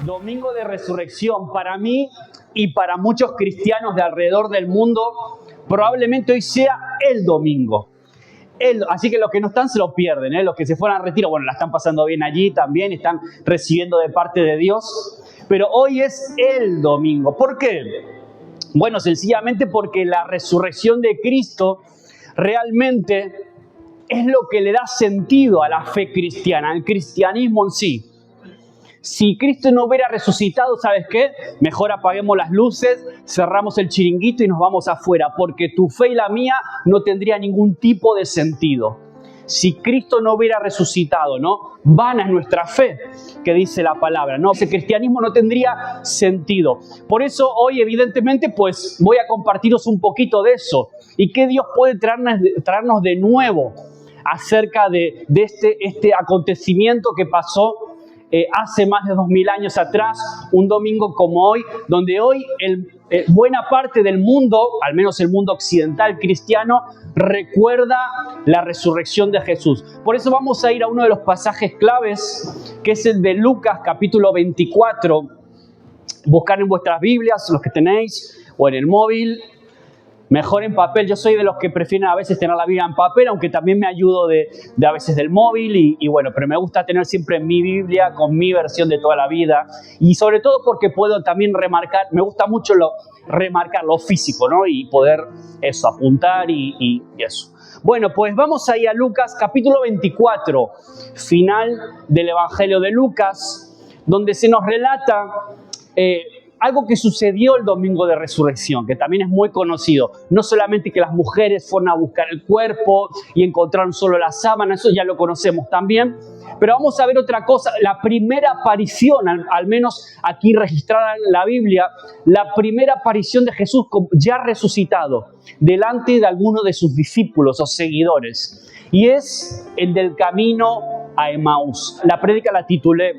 Domingo de Resurrección, para mí y para muchos cristianos de alrededor del mundo, probablemente hoy sea el domingo. Así que los que no están se lo pierden, ¿eh? Los que se fueron a retiro, bueno, la están pasando bien allí también, están recibiendo de parte de Dios. Pero hoy es el domingo. ¿Por qué? Bueno, sencillamente porque la resurrección de Cristo realmente es lo que le da sentido a la fe cristiana, al cristianismo en sí. Si Cristo no hubiera resucitado, ¿sabes qué? Mejor apaguemos las luces, cerramos el chiringuito y nos vamos afuera, porque tu fe y la mía no tendría ningún tipo de sentido. Si Cristo no hubiera resucitado, ¿no? Vana es nuestra fe, que dice la palabra, ¿no? Ese cristianismo no tendría sentido. Por eso hoy, evidentemente, pues voy a compartiros un poquito de eso. Y qué Dios puede traernos de nuevo acerca de este acontecimiento que pasó hace más de 2000 años atrás, un domingo como hoy, donde hoy buena parte del mundo, al menos el mundo occidental cristiano, recuerda la resurrección de Jesús. Por eso vamos a ir a uno de los pasajes claves, que es el de Lucas capítulo 24. Buscar en vuestras Biblias, los que tenéis, o en el móvil. Mejor en papel. Yo soy de los que prefieren a veces tener la Biblia en papel, aunque también me ayudo de a veces del móvil y bueno, pero me gusta tener siempre mi Biblia con mi versión de toda la vida, y sobre todo porque puedo también remarcar, me gusta mucho remarcar lo físico, ¿no? Y poder eso, apuntar y eso. Bueno, pues vamos ahí a Lucas capítulo 24, final del Evangelio de Lucas, donde se nos relata algo que sucedió el domingo de resurrección, que también es muy conocido. No solamente que las mujeres fueron a buscar el cuerpo y encontraron solo la sábana, eso ya lo conocemos también. Pero vamos a ver otra cosa, la primera aparición, al menos aquí registrada en la Biblia, la primera aparición de Jesús ya resucitado, delante de alguno de sus discípulos o seguidores. Y es el del camino a Emaús. La prédica la titulé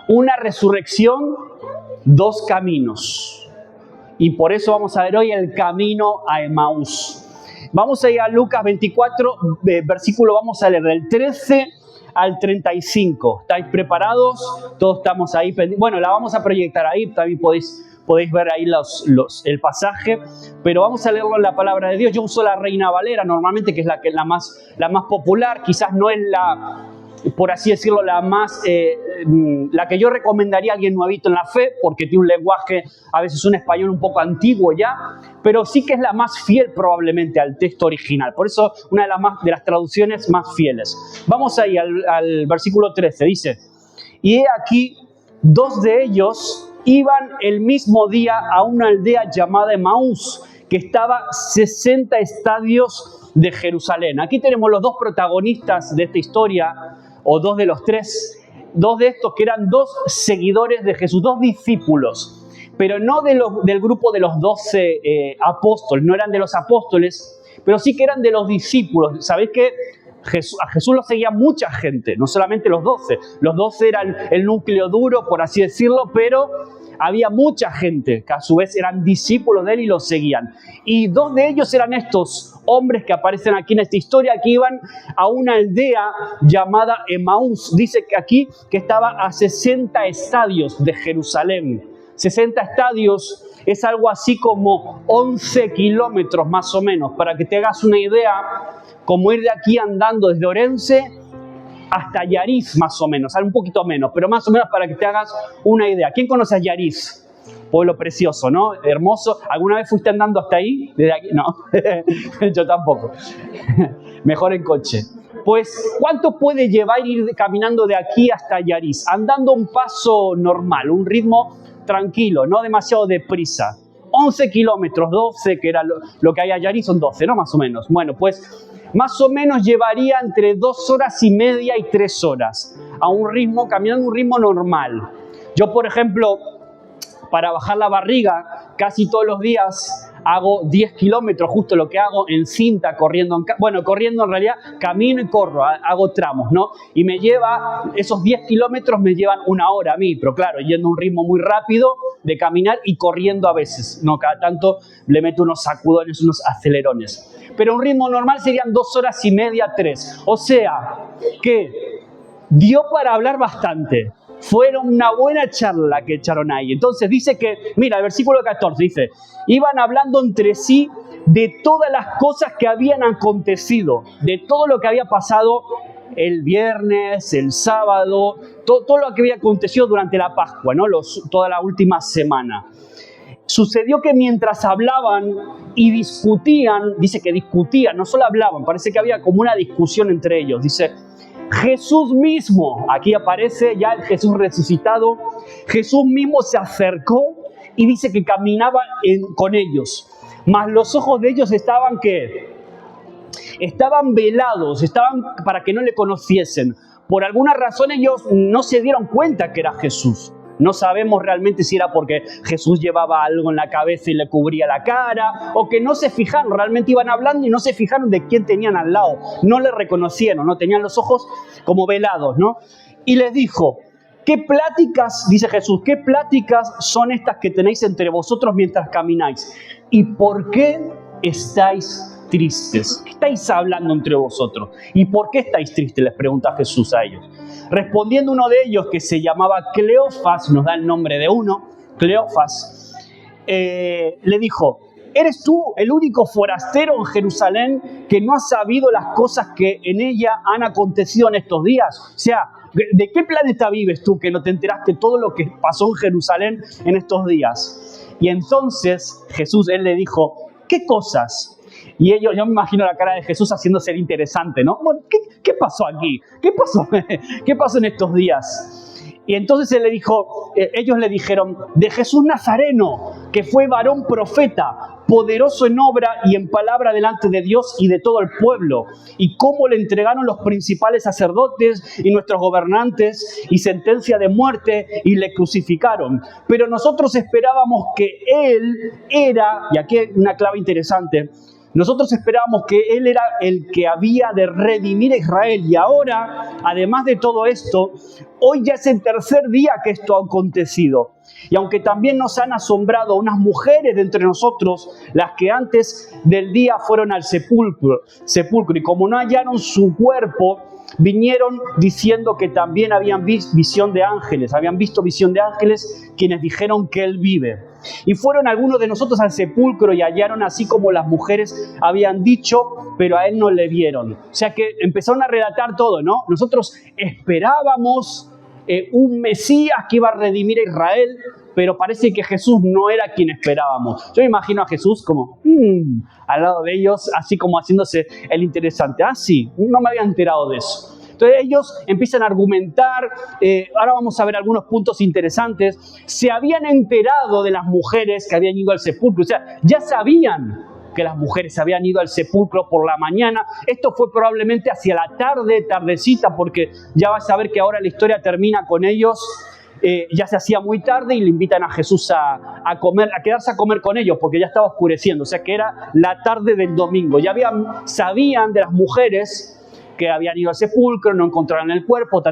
Una resurrección, dos caminos. Y por eso vamos a ver hoy el camino a Emaús. Vamos a ir a Lucas 24, versículo, vamos a leer del 13 al 35. ¿Estáis preparados? Todos estamos ahí. Bueno, la vamos a proyectar ahí, también podéis ver ahí el pasaje, pero vamos a leerlo en la palabra de Dios. Yo uso la Reina Valera normalmente, que es la más popular, quizás no es por así decirlo, la que yo recomendaría a alguien nuevito en la fe, porque tiene un lenguaje, a veces un español un poco antiguo ya, pero sí que es la más fiel probablemente al texto original. Por eso, una de las traducciones más fieles. Vamos ahí al versículo 13, dice: Y he aquí, dos de ellos iban el mismo día a una aldea llamada Emaús, que estaba 60 estadios de Jerusalén. Aquí tenemos los dos protagonistas de esta historia, o dos de los tres, dos de estos que eran dos seguidores de Jesús, dos discípulos, pero no del grupo de los 12 apóstoles, no eran de los apóstoles, pero sí que eran de los discípulos. ¿Sabéis que a Jesús lo seguía mucha gente, no solamente los 12? Los 12 eran el núcleo duro, por así decirlo, pero había mucha gente que a su vez eran discípulos de él y lo seguían. Y dos de ellos eran estos hombres que aparecen aquí en esta historia, que iban a una aldea llamada Emaús. Dice que aquí que estaba a 60 estadios de Jerusalén. 60 estadios es algo así como 11 kilómetros más o menos. Para que te hagas una idea, como ir de aquí andando desde Orense hasta Yariz, más o menos, un poquito menos, pero más o menos para que te hagas una idea. ¿Quién conoce a Yariz? Pueblo precioso, ¿no? Hermoso. ¿Alguna vez fuiste andando hasta ahí? ¿Desde aquí? No, yo tampoco. Mejor en coche. Pues, ¿cuánto puede llevar ir caminando de aquí hasta Yariz? Andando un paso normal, un ritmo tranquilo, no demasiado deprisa. 11 kilómetros, 12, que era lo que hay a Yariz, son 12, ¿no? Más o menos. Bueno, pues más o menos llevaría entre 2 horas y media y 3 horas, caminando un ritmo normal. Yo, por ejemplo, para bajar la barriga, casi todos los días hago 10 kilómetros, justo lo que hago en cinta, corriendo en realidad, camino y corro, hago tramos, ¿no? Y esos 10 kilómetros me llevan 1 hora a mí, pero claro, yendo a un ritmo muy rápido de caminar y corriendo a veces, ¿no? Cada tanto le meto unos sacudones, unos acelerones. Pero un ritmo normal serían 2 horas y media, 3. O sea, que dio para hablar bastante. Fueron una buena charla que echaron ahí. Entonces dice que, mira, el versículo 14 dice, iban hablando entre sí de todas las cosas que habían acontecido, de todo lo que había pasado el viernes, el sábado, todo lo que había acontecido durante la Pascua, ¿no? Toda la última semana. Sucedió que mientras hablaban y discutían, dice que discutían, no solo hablaban, parece que había como una discusión entre ellos. Dice, Jesús mismo, aquí aparece ya el Jesús resucitado, Jesús mismo se acercó y dice que caminaba con ellos. Mas los ojos de ellos estaban, ¿qué? Estaban velados, estaban para que no le conociesen. Por alguna razón ellos no se dieron cuenta que era Jesús. No sabemos realmente si era porque Jesús llevaba algo en la cabeza y le cubría la cara, o que no se fijaron, realmente iban hablando y no se fijaron de quién tenían al lado. No le reconocieron, no tenían los ojos como velados, ¿no? Y les dijo, ¿qué pláticas, dice Jesús, qué pláticas son estas que tenéis entre vosotros mientras camináis? ¿Y por qué estáis tristes? ¿Qué estáis hablando entre vosotros? ¿Y por qué estáis tristes? Les pregunta Jesús a ellos. Respondiendo uno de ellos, que se llamaba Cleofas, nos da el nombre de uno, Cleofas, le dijo, ¿eres tú el único forastero en Jerusalén que no ha sabido las cosas que en ella han acontecido en estos días? O sea, ¿de qué planeta vives tú que no te enteraste todo lo que pasó en Jerusalén en estos días? Y entonces Jesús, él le dijo, ¿qué cosas? Y ellos, yo me imagino la cara de Jesús haciéndose el interesante, ¿no? Bueno, ¿qué pasó aquí? ¿Qué pasó? ¿Qué pasó en estos días? Y entonces él le dijo, ellos le dijeron, de Jesús Nazareno, que fue varón profeta, poderoso en obra y en palabra delante de Dios y de todo el pueblo, y cómo le entregaron los principales sacerdotes y nuestros gobernantes y sentencia de muerte y le crucificaron. Pero nosotros esperábamos que él era, y aquí hay una clave interesante, nosotros esperábamos que él era el que había de redimir a Israel. Y ahora, además de todo esto, hoy ya es el tercer día que esto ha acontecido. Y aunque también nos han asombrado unas mujeres de entre nosotros, las que antes del día fueron al sepulcro, y como no hallaron su cuerpo, vinieron diciendo que también habían visto visión de ángeles, quienes dijeron que él vive. Y fueron algunos de nosotros al sepulcro y hallaron así como las mujeres habían dicho, pero a él no le vieron. O sea que empezaron a relatar todo, ¿no? Nosotros esperábamos un Mesías que iba a redimir a Israel, pero parece que Jesús no era quien esperábamos. Yo me imagino a Jesús como al lado de ellos, así como haciéndose el interesante. Ah, sí, no me había enterado de eso. Entonces ellos empiezan a argumentar, ahora vamos a ver algunos puntos interesantes. Se habían enterado de las mujeres que habían ido al sepulcro, o sea, ya sabían que las mujeres habían ido al sepulcro por la mañana. Esto fue probablemente hacia la tardecita, porque ya vas a ver que ahora la historia termina con ellos. Ya se hacía muy tarde y le invitan a Jesús a comer, a quedarse a comer con ellos, porque ya estaba oscureciendo, o sea que era la tarde del domingo. Sabían de las mujeres que habían ido al sepulcro, no encontraron el cuerpo,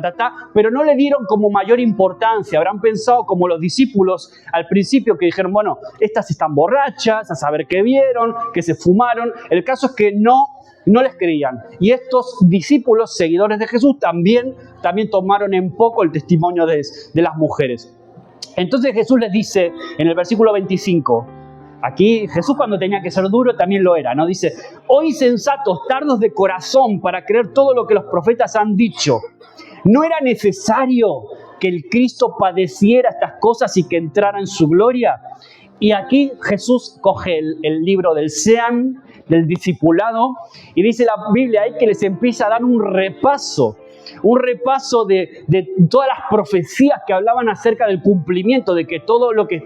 pero no le dieron como mayor importancia. Habrán pensado como los discípulos al principio, que dijeron, bueno, estas están borrachas, a saber qué vieron, que se fumaron. El caso es que no les creían. Y estos discípulos, seguidores de Jesús, también tomaron en poco el testimonio de las mujeres. Entonces Jesús les dice en el versículo 25, aquí Jesús cuando tenía que ser duro también lo era, ¿no? Dice, oh insensatos, tardos de corazón para creer todo lo que los profetas han dicho. ¿No era necesario que el Cristo padeciera estas cosas y que entrara en su gloria? Y aquí Jesús coge el libro del Sean, del discipulado, y dice la Biblia ahí que les empieza a dar un repaso de todas las profecías que hablaban acerca del cumplimiento, de que todo lo que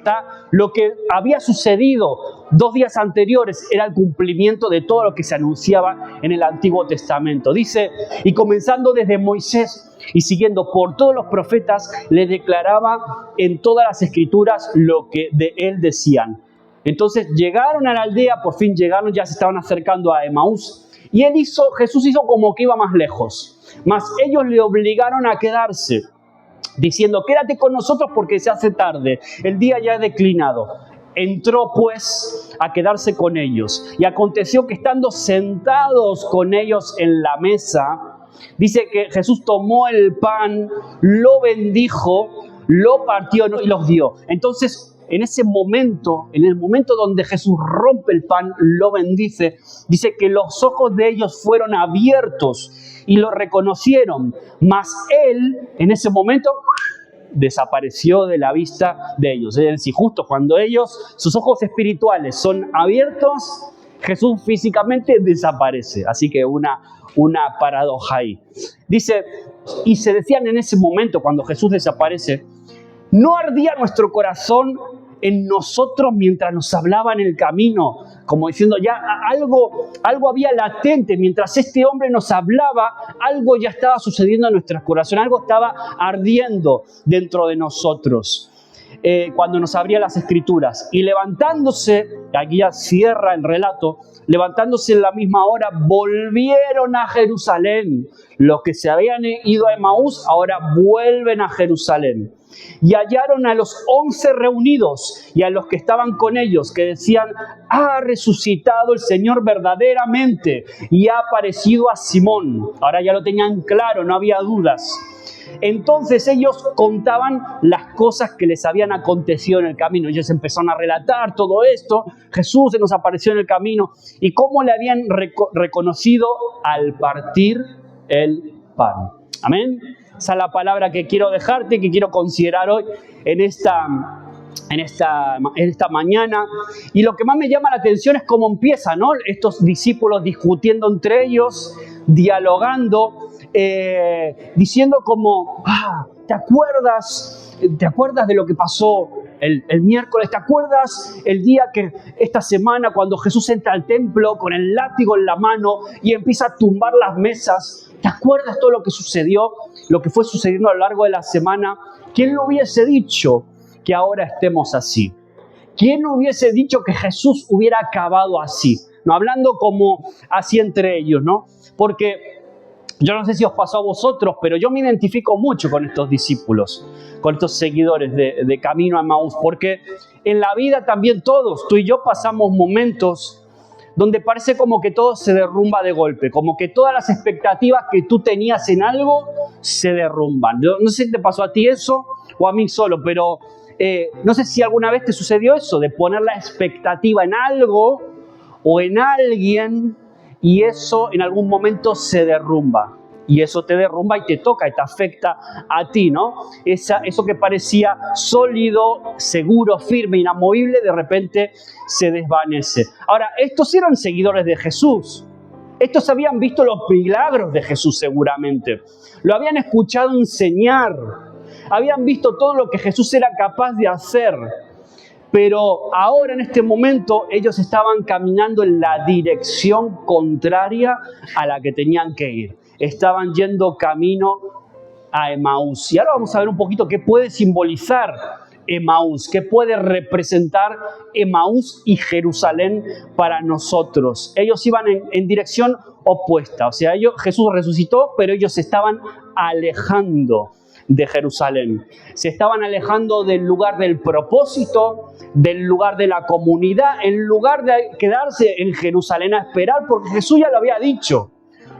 había sucedido 2 días anteriores era el cumplimiento de todo lo que se anunciaba en el Antiguo Testamento. Dice, y comenzando desde Moisés y siguiendo por todos los profetas, le declaraba en todas las escrituras lo que de él decían. Entonces llegaron a la aldea, por fin llegaron, ya se estaban acercando a Emaús, y Jesús hizo como que iba más lejos. Mas ellos le obligaron a quedarse, diciendo, quédate con nosotros porque se hace tarde, el día ya ha declinado. Entró pues a quedarse con ellos, y aconteció que estando sentados con ellos en la mesa, Dice que Jesús tomó el pan, lo bendijo, lo partió y los dio. Entonces, en ese momento, en el momento donde Jesús rompe el pan, lo bendice, dice que los ojos de ellos fueron abiertos y lo reconocieron, mas él en ese momento desapareció de la vista de ellos. Es decir, justo cuando sus ojos espirituales son abiertos, Jesús físicamente desaparece. Así que una paradoja ahí. Dice, y se decían en ese momento cuando Jesús desaparece, ¿no ardía nuestro corazón en nosotros mientras nos hablaba en el camino? Como diciendo, ya algo había latente. Mientras este hombre nos hablaba, algo ya estaba sucediendo en nuestros corazones. Algo estaba ardiendo dentro de nosotros. Cuando nos abría las Escrituras. Y levantándose, aquí ya cierra el relato, levantándose en la misma hora, volvieron a Jerusalén. Los que se habían ido a Emaús, ahora vuelven a Jerusalén. Y hallaron a los 11 reunidos y a los que estaban con ellos, que decían, ha resucitado el Señor verdaderamente y ha aparecido a Simón. Ahora ya lo tenían claro, no había dudas. Entonces ellos contaban las cosas que les habían acontecido en el camino. Ellos empezaron a relatar todo esto. Jesús se nos apareció en el camino y cómo le habían reconocido al partir el pan. Amén. Esa es la palabra que quiero dejarte, que quiero considerar hoy en esta mañana. Y lo que más me llama la atención es cómo empiezan, ¿no? Estos discípulos discutiendo entre ellos, dialogando, diciendo como, ¿te acuerdas de lo que pasó el miércoles? ¿Te acuerdas el día que esta semana cuando Jesús entra al templo con el látigo en la mano y empieza a tumbar las mesas? ¿Te acuerdas todo lo que sucedió, lo que fue sucediendo a lo largo de la semana? ¿Quién lo hubiese dicho que ahora estemos así? ¿Quién hubiese dicho que Jesús hubiera acabado así? No, hablando como así entre ellos, ¿no? Porque yo no sé si os pasó a vosotros, pero yo me identifico mucho con estos discípulos, con estos seguidores de Camino a Emaús, porque en la vida también todos, tú y yo, pasamos momentos donde parece como que todo se derrumba de golpe, como que todas las expectativas que tú tenías en algo se derrumban. Yo no sé si te pasó a ti eso o a mí solo, pero no sé si alguna vez te sucedió eso, de poner la expectativa en algo o en alguien y eso en algún momento se derrumba. Y eso te derrumba y te toca y te afecta a ti, ¿no? Eso que parecía sólido, seguro, firme, inamovible, de repente se desvanece. Ahora, estos eran seguidores de Jesús. Estos habían visto los milagros de Jesús seguramente. Lo habían escuchado enseñar. Habían visto todo lo que Jesús era capaz de hacer. Pero ahora en este momento ellos estaban caminando en la dirección contraria a la que tenían que ir. Estaban yendo camino a Emaús. Y ahora vamos a ver un poquito qué puede simbolizar Emaús, qué puede representar Emaús y Jerusalén para nosotros. Ellos iban en dirección opuesta. O sea, Jesús resucitó, pero ellos se estaban alejando de Jerusalén. Se estaban alejando del lugar del propósito, del lugar de la comunidad, en lugar de quedarse en Jerusalén a esperar, porque Jesús ya lo había dicho.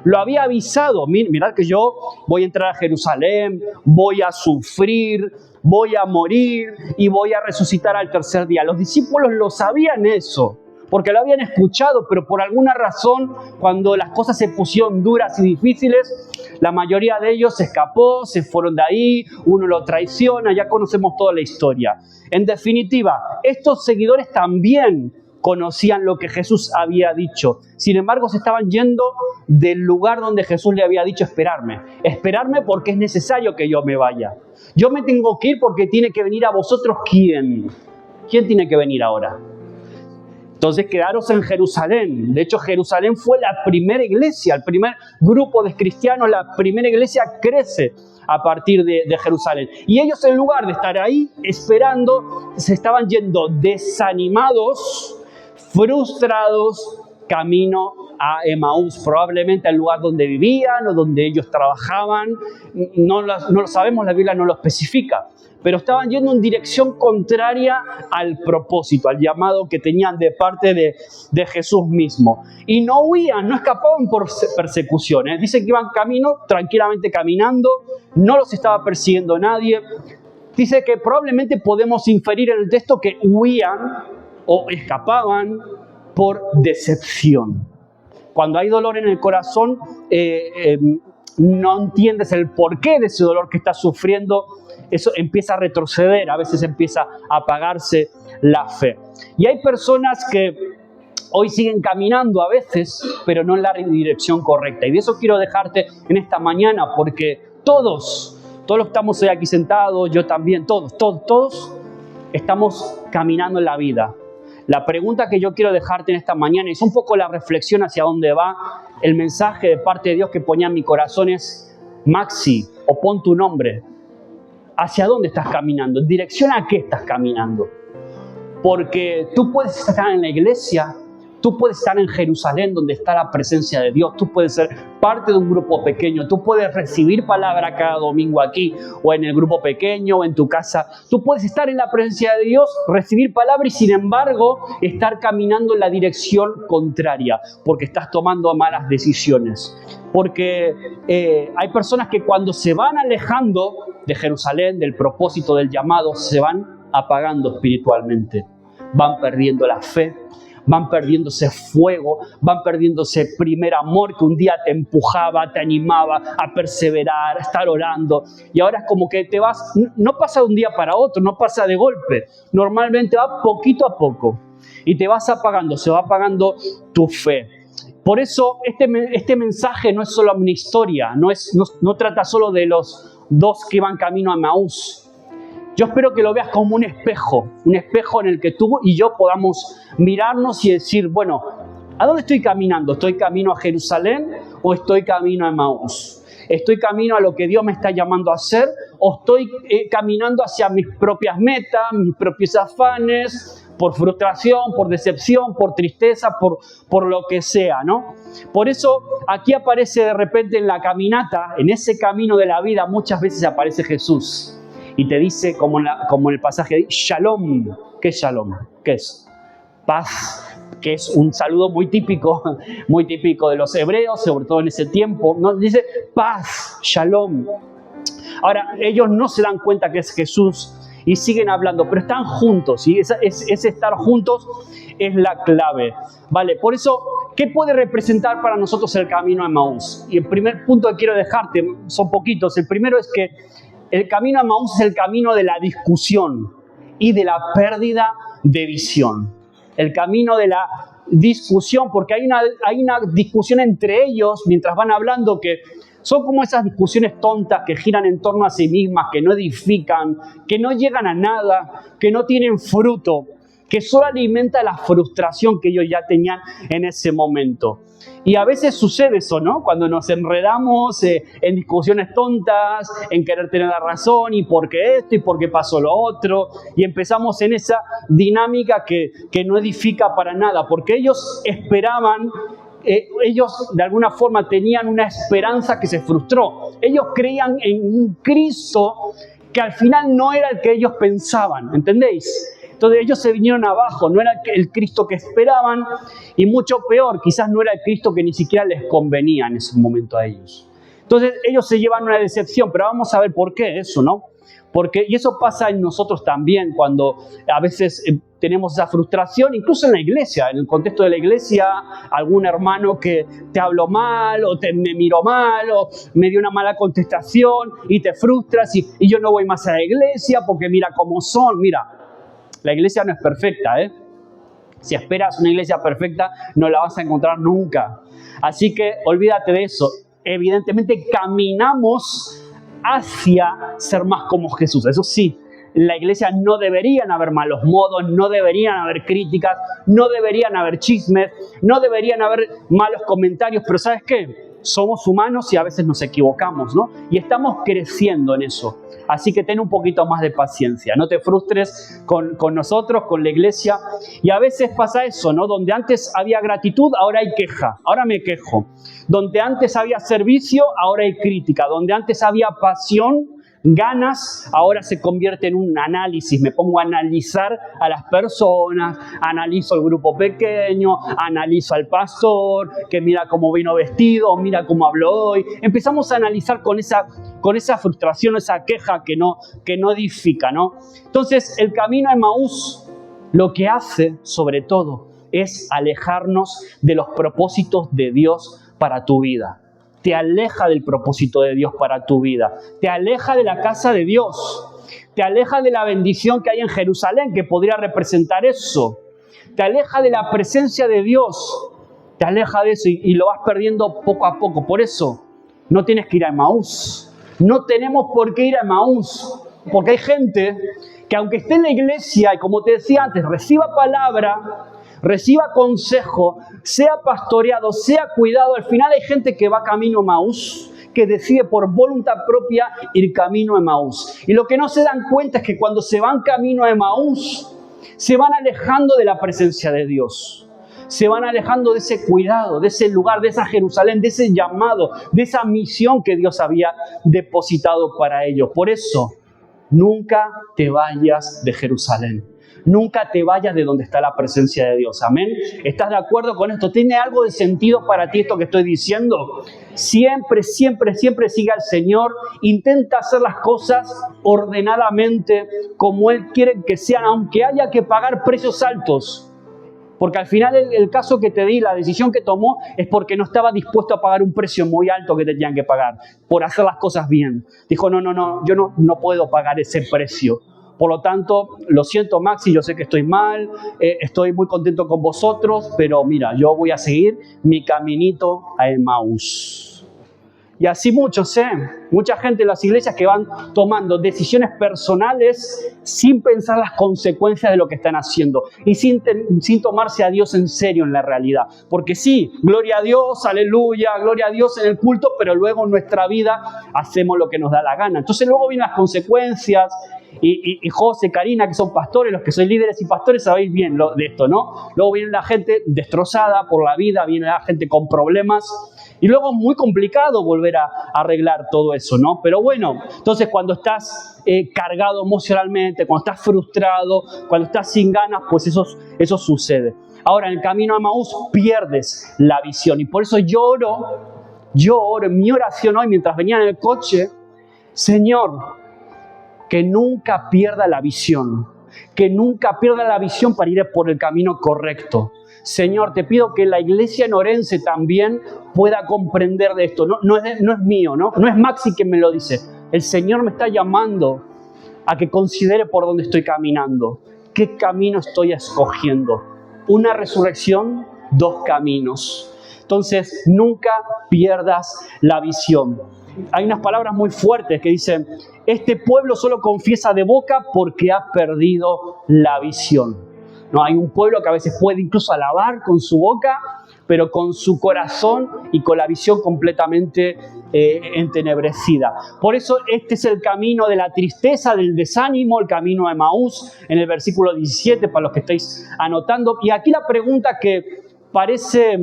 Lo había avisado, mirad que yo voy a entrar a Jerusalén, voy a sufrir, voy a morir y voy a resucitar al tercer día. Los discípulos lo sabían eso, porque lo habían escuchado, pero por alguna razón, cuando las cosas se pusieron duras y difíciles, la mayoría de ellos se escapó, se fueron de ahí, uno lo traiciona, ya conocemos toda la historia. En definitiva, estos seguidores también conocían lo que Jesús había dicho. Sin embargo, se estaban yendo del lugar donde Jesús le había dicho esperarme. Esperarme porque es necesario que yo me vaya. Yo me tengo que ir porque tiene que venir a vosotros. ¿Quién? ¿Quién tiene que venir ahora? Entonces, quedaros en Jerusalén. De hecho, Jerusalén fue la primera iglesia, el primer grupo de cristianos, la primera iglesia crece a partir de Jerusalén. Y ellos, en lugar de estar ahí esperando, se estaban yendo desanimados, frustrados, camino a Emaús, probablemente al lugar donde vivían o donde ellos trabajaban. No lo sabemos, la Biblia no lo especifica, pero estaban yendo en dirección contraria al propósito, al llamado que tenían de parte de Jesús mismo. Y no huían, no escapaban por persecuciones. Dice que iban tranquilamente caminando, no los estaba persiguiendo nadie. Dice que probablemente podemos inferir en el texto que huían o escapaban por decepción. Cuando hay dolor en el corazón, no entiendes el porqué de ese dolor que estás sufriendo, eso empieza a retroceder, a veces empieza a apagarse la fe. Y hay personas que hoy siguen caminando a veces, pero no en la dirección correcta. Y de eso quiero dejarte en esta mañana, porque todos los que estamos hoy aquí sentados, yo también, todos estamos caminando en la vida. La pregunta que yo quiero dejarte en esta mañana es un poco la reflexión hacia dónde va el mensaje de parte de Dios que ponía en mi corazón es: Maxi, o pon tu nombre, ¿hacia dónde estás caminando? ¿En dirección a qué estás caminando? Porque tú puedes estar en la iglesia, tú puedes estar en Jerusalén donde está la presencia de Dios, tú puedes ser parte de un grupo pequeño, tú puedes recibir palabra cada domingo aquí o en el grupo pequeño o en tu casa, tú puedes estar en la presencia de Dios, recibir palabra y sin embargo estar caminando en la dirección contraria porque estás tomando malas decisiones. Porque hay personas que cuando se van alejando de Jerusalén, del propósito del llamado, se van apagando espiritualmente, van perdiendo la fe, van perdiendo ese fuego, van perdiendo ese primer amor que un día te empujaba, te animaba a perseverar, a estar orando. Y ahora es como que te vas, no pasa de un día para otro, no pasa de golpe. Normalmente va poquito a poco y te vas apagando, se va apagando tu fe. Por eso este mensaje no es solo una historia, no trata solo de los dos que iban camino a Emaús. Yo espero que lo veas como un espejo en el que tú y yo podamos mirarnos y decir, bueno, ¿a dónde estoy caminando? ¿Estoy camino a Jerusalén o estoy camino a Emaús? ¿Estoy camino a lo que Dios me está llamando a hacer o estoy caminando hacia mis propias metas, mis propios afanes, por frustración, por decepción, por tristeza, por lo que sea, ¿no? Por eso aquí aparece de repente en la caminata, en ese camino de la vida, muchas veces aparece Jesús. Y te dice, como en el pasaje, Shalom. ¿Qué es Shalom? ¿Qué es? Paz, que es un saludo muy típico de los hebreos, sobre todo en ese tiempo. ¿No? Dice paz, Shalom. Ahora, ellos no se dan cuenta que es Jesús y siguen hablando, pero están juntos. Y ese estar juntos es la clave. ¿Vale? Por eso, ¿qué puede representar para nosotros el camino a Emaús? Y el primer punto que quiero dejarte, son poquitos. El primero es que el camino a Emaús es el camino de la discusión y de la pérdida de visión. El camino de la discusión, porque hay una discusión entre ellos mientras van hablando que son como esas discusiones tontas que giran en torno a sí mismas, que no edifican, que no llegan a nada, que no tienen fruto, que solo alimenta la frustración que ellos ya tenían en ese momento. Y a veces sucede eso, ¿no? Cuando nos enredamos en discusiones tontas, en querer tener la razón, y por qué esto, y por qué pasó lo otro, y empezamos en esa dinámica que no edifica para nada, porque ellos esperaban, ellos de alguna forma tenían una esperanza que se frustró. Ellos creían en un Cristo que al final no era el que ellos pensaban, ¿entendéis? Entonces ellos se vinieron abajo, no era el Cristo que esperaban y mucho peor, quizás no era el Cristo que ni siquiera les convenía en ese momento a ellos. Entonces ellos se llevan una decepción, pero vamos a ver por qué eso, ¿no? Y eso pasa en nosotros también cuando a veces tenemos esa frustración, incluso en la iglesia, en el contexto de la iglesia, algún hermano que te habló mal o me miró mal o me dio una mala contestación y te frustras y yo no voy más a la iglesia porque mira cómo son, mira. La iglesia no es perfecta, ¿eh? Si esperas una iglesia perfecta, no la vas a encontrar nunca. Así que olvídate de eso. Evidentemente caminamos hacia ser más como Jesús. Eso sí, En la iglesia no deberían haber malos modos, no deberían haber críticas, no deberían haber chismes, no deberían haber malos comentarios, pero ¿sabes qué? Somos humanos y a veces nos equivocamos, ¿no? Y estamos creciendo en eso. Así que ten un poquito más de paciencia. No te frustres con nosotros, con la iglesia. Y a veces pasa eso, ¿no? Donde antes había gratitud, ahora hay queja. Ahora me quejo. Donde antes había servicio, ahora hay crítica. Donde antes había pasión, ganas, ahora se convierte en un análisis. Me pongo a analizar a las personas, analizo el grupo pequeño, analizo al pastor, que mira cómo vino vestido, mira cómo habló hoy. Empezamos a analizar con esa frustración, esa queja que no edifica, ¿no? Entonces, el camino a Emaús lo que hace, sobre todo, es alejarnos de los propósitos de Dios para tu vida. Te aleja del propósito de Dios para tu vida. Te aleja de la casa de Dios. Te aleja de la bendición que hay en Jerusalén, que podría representar eso. Te aleja de la presencia de Dios. Te aleja de eso y lo vas perdiendo poco a poco. Por eso, no tienes que ir a Emaús. No tenemos por qué ir a Emaús. Porque hay gente que aunque esté en la iglesia y como te decía antes, reciba palabra, reciba consejo, sea pastoreado, sea cuidado, al final hay gente que va camino a Emaús, que decide por voluntad propia ir camino a Emaús. Y lo que no se dan cuenta es que cuando se van camino a Emaús, se van alejando de la presencia de Dios. Se van alejando de ese cuidado, de ese lugar, de esa Jerusalén, de ese llamado, de esa misión que Dios había depositado para ellos. Por eso, nunca te vayas de Jerusalén. Nunca te vayas de donde está la presencia de Dios. ¿Amén? ¿Estás de acuerdo con esto? ¿Tiene algo de sentido para ti esto que estoy diciendo? Siempre, siempre, siempre sigue al Señor. Intenta hacer las cosas ordenadamente, como Él quiere que sean, aunque haya que pagar precios altos. Porque al final el caso que te di, la decisión que tomó, es porque no estaba dispuesto a pagar un precio muy alto que tenían que pagar por hacer las cosas bien. Dijo, no, yo no puedo pagar ese precio. Por lo tanto, lo siento, Maxi, yo sé que estoy mal, estoy muy contento con vosotros, pero mira, yo voy a seguir mi caminito a Emaús. Y así mucha gente en las iglesias que van tomando decisiones personales sin pensar las consecuencias de lo que están haciendo y sin tomarse a Dios en serio en la realidad. Porque sí, gloria a Dios, aleluya, gloria a Dios en el culto, pero luego en nuestra vida hacemos lo que nos da la gana. Entonces luego vienen las consecuencias. Y José, Karina, que son pastores, los que sois líderes y pastores, sabéis bien de esto, ¿no? Luego viene la gente destrozada por la vida, viene la gente con problemas y luego es muy complicado volver a arreglar todo eso, ¿no? Pero bueno, entonces cuando estás cargado emocionalmente, cuando estás frustrado, cuando estás sin ganas, pues eso sucede. Ahora, en el camino a Emaús pierdes la visión y por eso yo oro en mi oración hoy mientras venía en el coche, Señor, que nunca pierda la visión, para ir por el camino correcto. Señor, te pido que la iglesia en Orense también pueda comprender de esto. No es mío, no es Maxi quien me lo dice. El Señor me está llamando a que considere por dónde estoy caminando, qué camino estoy escogiendo. Una resurrección, 2 caminos. Entonces, nunca pierdas la visión. Hay unas palabras muy fuertes que dicen, este pueblo solo confiesa de boca porque ha perdido la visión. No, hay un pueblo que a veces puede incluso alabar con su boca, pero con su corazón y con la visión completamente entenebrecida. Por eso este es el camino de la tristeza, del desánimo, el camino a Emaús, en el versículo 17, para los que estáis anotando. Y aquí la pregunta que parece,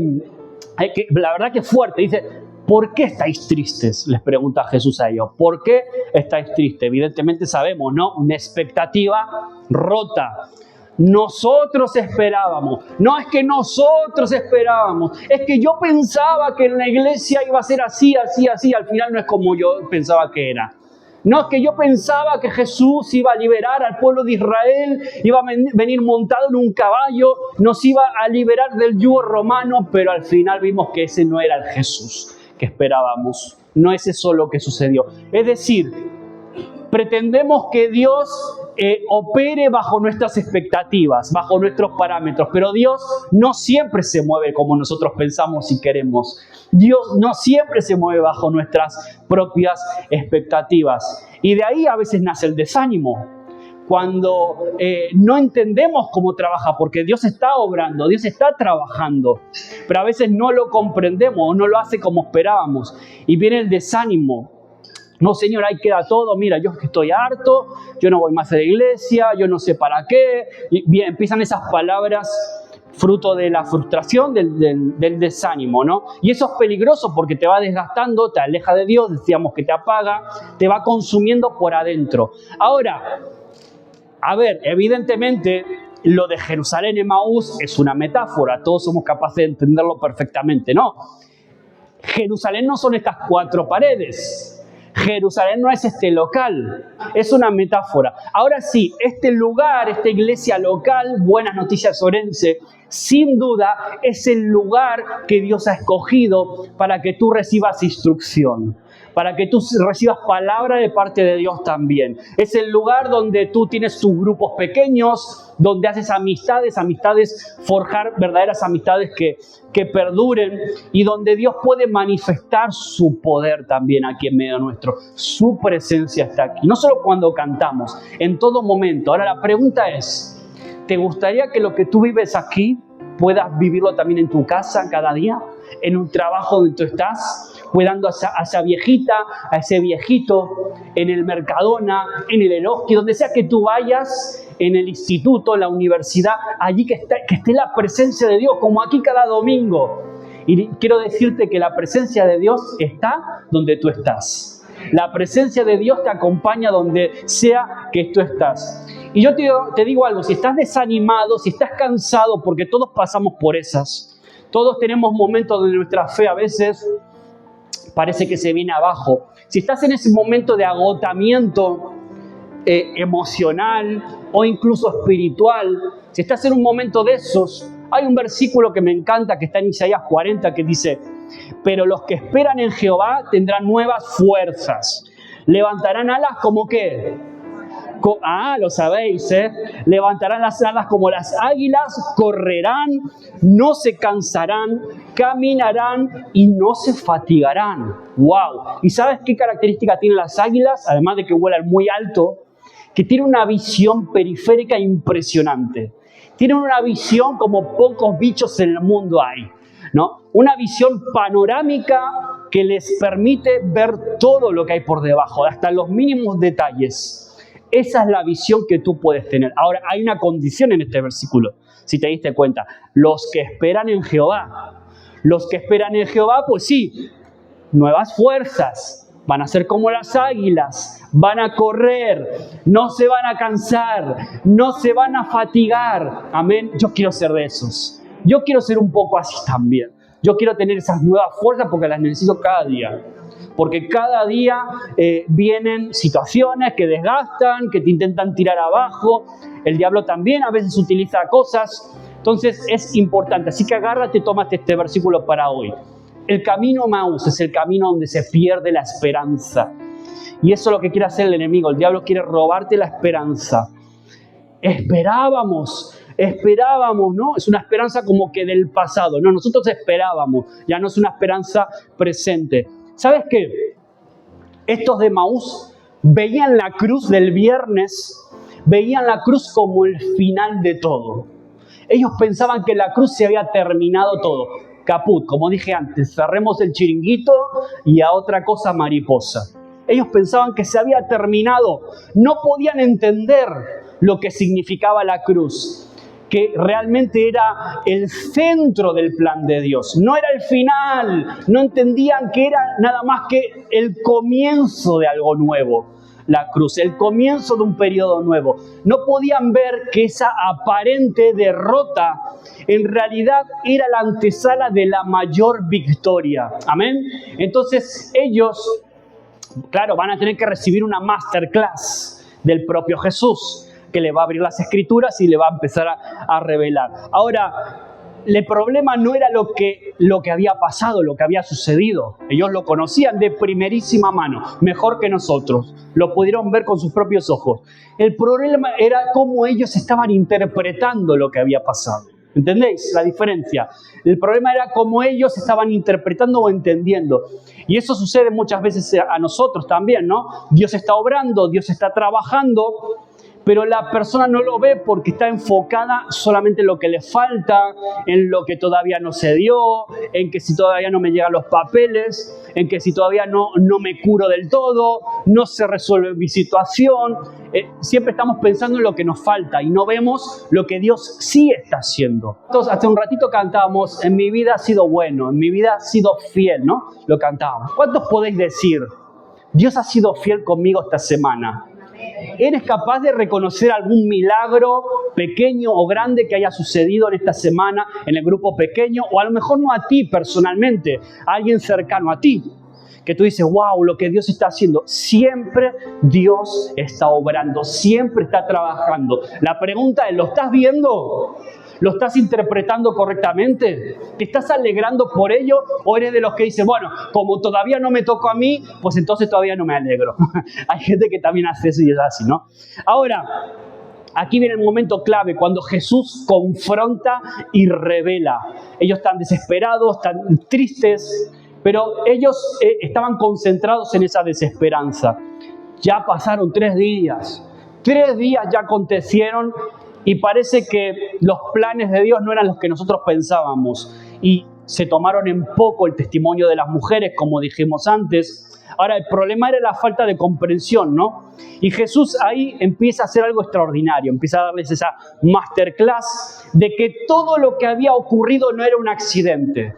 la verdad que es fuerte, dice, ¿por qué estáis tristes? Les pregunta Jesús a ellos. ¿Por qué estáis tristes? Evidentemente sabemos, ¿no? Una expectativa rota. Nosotros esperábamos. No es que nosotros esperábamos. Es que yo pensaba que en la iglesia iba a ser así. Al final no es como yo pensaba que era. No es que yo pensaba que Jesús iba a liberar al pueblo de Israel, iba a venir montado en un caballo, nos iba a liberar del yugo romano, pero al final vimos que ese no era el Jesús que esperábamos. No es eso lo que sucedió. Es decir, pretendemos que Dios opere bajo nuestras expectativas, bajo nuestros parámetros, pero Dios no siempre se mueve como nosotros pensamos y queremos. Dios no siempre se mueve bajo nuestras propias expectativas. Y de ahí a veces nace el desánimo. cuando no entendemos cómo trabaja, porque Dios está obrando, Dios está trabajando, pero a veces no lo comprendemos o no lo hace como esperábamos y viene el desánimo. No, Señor, ahí queda todo, mira, yo estoy harto, yo no voy más a la iglesia, yo no sé para qué. Y bien, empiezan esas palabras fruto de la frustración, del desánimo, ¿no? Y eso es peligroso porque te va desgastando, te aleja de Dios, decíamos que te apaga, te va consumiendo por adentro. Ahora, a ver, evidentemente lo de Jerusalén en Emaús es una metáfora, todos somos capaces de entenderlo perfectamente, ¿no? Jerusalén no son estas 4 paredes. Jerusalén no es este local, es una metáfora. Ahora sí, este lugar, esta iglesia local, Buenas Noticias Orense, sin duda es el lugar que Dios ha escogido para que tú recibas instrucción, para que tú recibas palabra de parte de Dios también. Es el lugar donde tú tienes tus grupos pequeños, donde haces amistades, forjar verdaderas amistades que perduren y donde Dios puede manifestar su poder también aquí en medio nuestro. Su presencia está aquí, no solo cuando cantamos, en todo momento. Ahora la pregunta es, ¿te gustaría que lo que tú vives aquí puedas vivirlo también en tu casa cada día? En un trabajo donde tú estás, cuidando a esa viejita, a ese viejito, en el Mercadona, en el Eroski, donde sea que tú vayas, en el instituto, en la universidad, allí que esté la presencia de Dios, como aquí cada domingo. Y quiero decirte que la presencia de Dios está donde tú estás. La presencia de Dios te acompaña donde sea que tú estás. Y yo te digo algo, si estás desanimado, si estás cansado, porque todos pasamos por esas, todos tenemos momentos donde nuestra fe a veces parece que se viene abajo. Si estás en ese momento de agotamiento emocional o incluso espiritual, si estás en un momento de esos, hay un versículo que me encanta que está en Isaías 40 que dice: pero los que esperan en Jehová tendrán nuevas fuerzas, levantarán alas como ¿qué? Lo sabéis, levantarán las alas como las águilas, correrán, no se cansarán, caminarán y no se fatigarán. ¡Wow! ¿Y sabes qué característica tienen las águilas? Además de que vuelan muy alto, que tienen una visión periférica impresionante. Tienen una visión como pocos bichos en el mundo hay, ¿no? Una visión panorámica que les permite ver todo lo que hay por debajo, hasta los mínimos detalles. Esa es la visión que tú puedes tener. Ahora, hay una condición en este versículo, si te diste cuenta. Los que esperan en Jehová. Los que esperan en Jehová, pues sí, nuevas fuerzas. Van a ser como las águilas. Van a correr. No se van a cansar. No se van a fatigar. Amén. Yo quiero ser de esos. Yo quiero ser un poco así también. Yo quiero tener esas nuevas fuerzas porque las necesito cada día. Porque cada día vienen situaciones que desgastan, que te intentan tirar abajo. El diablo también a veces utiliza cosas. Entonces es importante. Así que agárrate, tómate este versículo para hoy. El camino Emaús es el camino donde se pierde la esperanza. Y eso es lo que quiere hacer el enemigo. El diablo quiere robarte la esperanza. Esperábamos, ¿no? Es una esperanza como que del pasado. No, nosotros esperábamos. Ya no es una esperanza presente. ¿Sabes qué? Estos de Emaús veían la cruz del viernes, veían la cruz como el final de todo. Ellos pensaban que la cruz se había terminado todo. Caput, como dije antes, cerremos el chiringuito y a otra cosa mariposa. Ellos pensaban que se había terminado. No podían entender lo que significaba la cruz, que realmente era el centro del plan de Dios. No era el final. No entendían que era nada más que el comienzo de algo nuevo. La cruz, el comienzo de un periodo nuevo. No podían ver que esa aparente derrota en realidad era la antesala de la mayor victoria. Amén. Entonces ellos, claro, van a tener que recibir una masterclass del propio Jesús, que le va a abrir las escrituras y le va a empezar a revelar. Ahora, el problema no era lo que había pasado, lo que había sucedido. Ellos lo conocían de primerísima mano, mejor que nosotros. Lo pudieron ver con sus propios ojos. El problema era cómo ellos estaban interpretando lo que había pasado. ¿Entendéis la diferencia? El problema era cómo ellos estaban interpretando o entendiendo. Y eso sucede muchas veces a nosotros también, ¿no? Dios está obrando, Dios está trabajando, pero la persona no lo ve porque está enfocada solamente en lo que le falta, en lo que todavía no se dio, en que si todavía no me llegan los papeles, en que si todavía no me curo del todo, no se resuelve mi situación. Siempre estamos pensando en lo que nos falta y no vemos lo que Dios sí está haciendo. Entonces, hace un ratito cantábamos, en mi vida ha sido bueno, en mi vida ha sido fiel, ¿no? Lo cantábamos. ¿Cuántos podéis decir, Dios ha sido fiel conmigo esta semana? ¿Eres capaz de reconocer algún milagro pequeño o grande que haya sucedido en esta semana en el grupo pequeño? O a lo mejor no a ti personalmente, a alguien cercano a ti. Que tú dices, wow, lo que Dios está haciendo. Siempre Dios está obrando, siempre está trabajando. La pregunta es, ¿lo estás viendo? ¿Lo estás interpretando correctamente? ¿Te estás alegrando por ello? ¿O eres de los que dicen, bueno, como todavía no me tocó a mí, pues entonces todavía no me alegro? Hay gente que también hace eso y es así, ¿no? Ahora, aquí viene el momento clave, cuando Jesús confronta y revela. Ellos están desesperados, están tristes, pero ellos estaban concentrados en esa desesperanza. Ya pasaron 3 días. 3 días ya acontecieron y parece que los planes de Dios no eran los que nosotros pensábamos. Y se tomaron en poco el testimonio de las mujeres, como dijimos antes. Ahora, el problema era la falta de comprensión, ¿no? Y Jesús ahí empieza a hacer algo extraordinario. Empieza a darles esa masterclass de que todo lo que había ocurrido no era un accidente,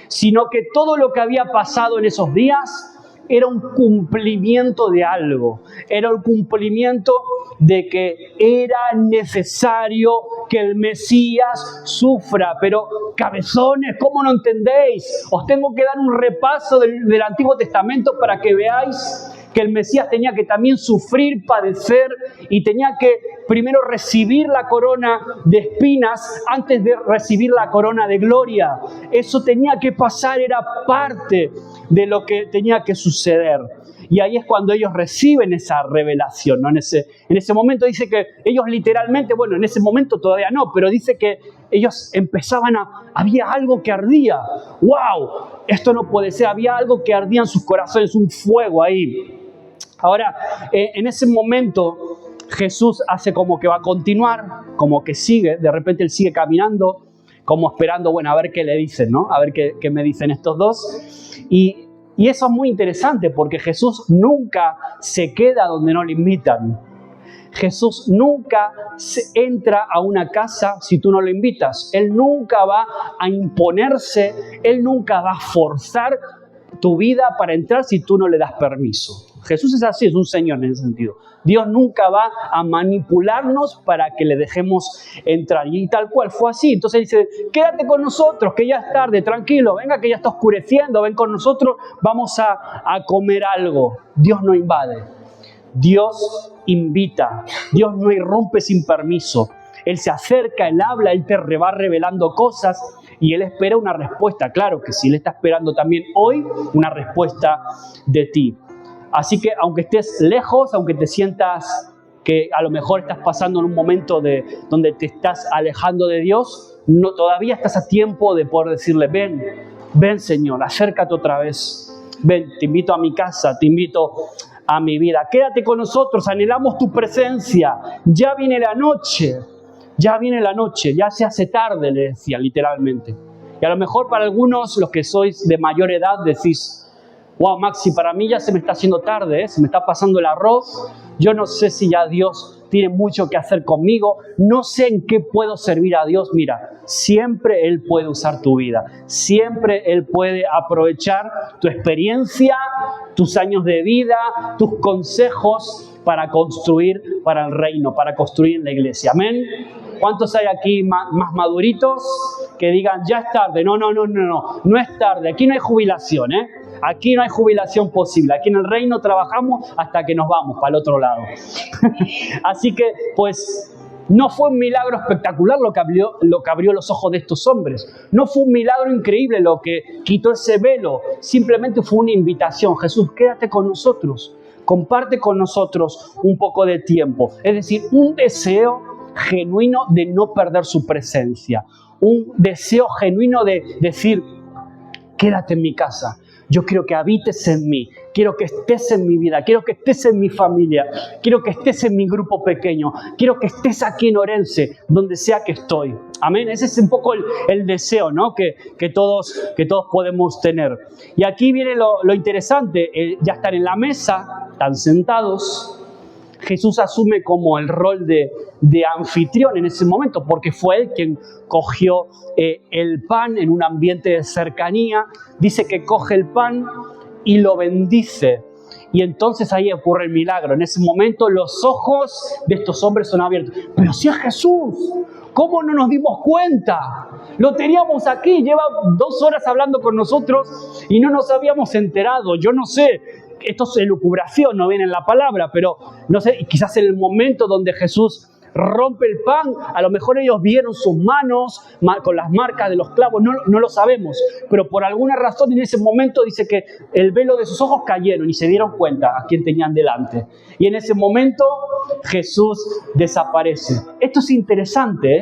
sino que todo lo que había pasado en esos días era un cumplimiento de algo, era un cumplimiento de que era necesario que el Mesías sufra. Pero, cabezones, ¿cómo no entendéis? Os tengo que dar un repaso del Antiguo Testamento para que veáis que el Mesías tenía que también sufrir, padecer, y tenía que primero recibir la corona de espinas antes de recibir la corona de gloria. Eso tenía que pasar, era parte de lo que tenía que suceder. Y ahí es cuando ellos reciben esa revelación, ¿no? En ese momento dice que ellos literalmente, bueno, en ese momento todavía no, pero dice que ellos empezaban había algo que ardía. ¡Wow! Esto no puede ser, había algo que ardía en sus corazones, un fuego ahí. Ahora, en ese momento, Jesús hace como que va a continuar, como que sigue, de repente él sigue caminando, como esperando, bueno, a ver qué le dicen, ¿no? A ver qué me dicen estos dos. Y eso es muy interesante porque Jesús nunca se queda donde no le invitan. Jesús nunca entra a una casa si tú no lo invitas. Él nunca va a imponerse, Él nunca va a forzar tu vida para entrar si tú no le das permiso. Jesús es así, es un Señor en ese sentido. Dios nunca va a manipularnos para que le dejemos entrar. Y tal cual fue así. Entonces dice, quédate con nosotros, que ya es tarde, tranquilo, venga que ya está oscureciendo, ven con nosotros, vamos a comer algo. Dios no invade, Dios invita, Dios no irrumpe sin permiso. Él se acerca, Él habla, Él te va revelando cosas y Él espera una respuesta. Claro que sí, Él está esperando también hoy una respuesta de ti. Así que aunque estés lejos, aunque te sientas que a lo mejor estás pasando en un momento donde te estás alejando de Dios, no, todavía estás a tiempo de poder decirle, ven Señor, acércate otra vez. Ven, te invito a mi casa, te invito a mi vida. Quédate con nosotros, anhelamos tu presencia. Ya viene la noche, ya se hace tarde, le decía literalmente. Y a lo mejor para algunos, los que sois de mayor edad, decís, wow, Maxi, para mí ya se me está haciendo tarde, se me está pasando el arroz. Yo no sé si ya Dios tiene mucho que hacer conmigo. No sé en qué puedo servir a Dios. Mira, siempre Él puede usar tu vida. Siempre Él puede aprovechar tu experiencia, tus años de vida, tus consejos para construir para el reino, para construir la iglesia. Amén. ¿Cuántos hay aquí más maduritos que digan, ya es tarde? No es tarde. Aquí no hay jubilación, Aquí no hay jubilación posible. Aquí en el reino trabajamos hasta que nos vamos para el otro lado. Así que, pues, no fue un milagro espectacular lo que abrió los ojos de estos hombres. No fue un milagro increíble lo que quitó ese velo. Simplemente fue una invitación. Jesús, quédate con nosotros. Comparte con nosotros un poco de tiempo. Es decir, un deseo genuino de no perder su presencia. Un deseo genuino de decir, quédate en mi casa. Yo quiero que habites en mí, quiero que estés en mi vida, quiero que estés en mi familia, quiero que estés en mi grupo pequeño, quiero que estés aquí en Orense, donde sea que estoy. Amén. Ese es un poco el deseo, ¿no? que todos podemos tener. Y aquí viene lo interesante, ya están en la mesa, están sentados. Jesús asume como el rol de anfitrión en ese momento, porque fue él quien cogió el pan en un ambiente de cercanía. Dice que coge el pan y lo bendice. Y entonces ahí ocurre el milagro. En ese momento los ojos de estos hombres son abiertos. Pero si es Jesús, ¿cómo no nos dimos cuenta? Lo teníamos aquí, lleva 2 horas hablando con nosotros y no nos habíamos enterado. Yo no sé. Esto es elucubración, no viene en la palabra, pero no sé, quizás en el momento donde Jesús rompe el pan, a lo mejor ellos vieron sus manos con las marcas de los clavos, no lo sabemos, pero por alguna razón en ese momento dice que el velo de sus ojos cayeron y se dieron cuenta a quién tenían delante. Y en ese momento Jesús desaparece. Esto es interesante,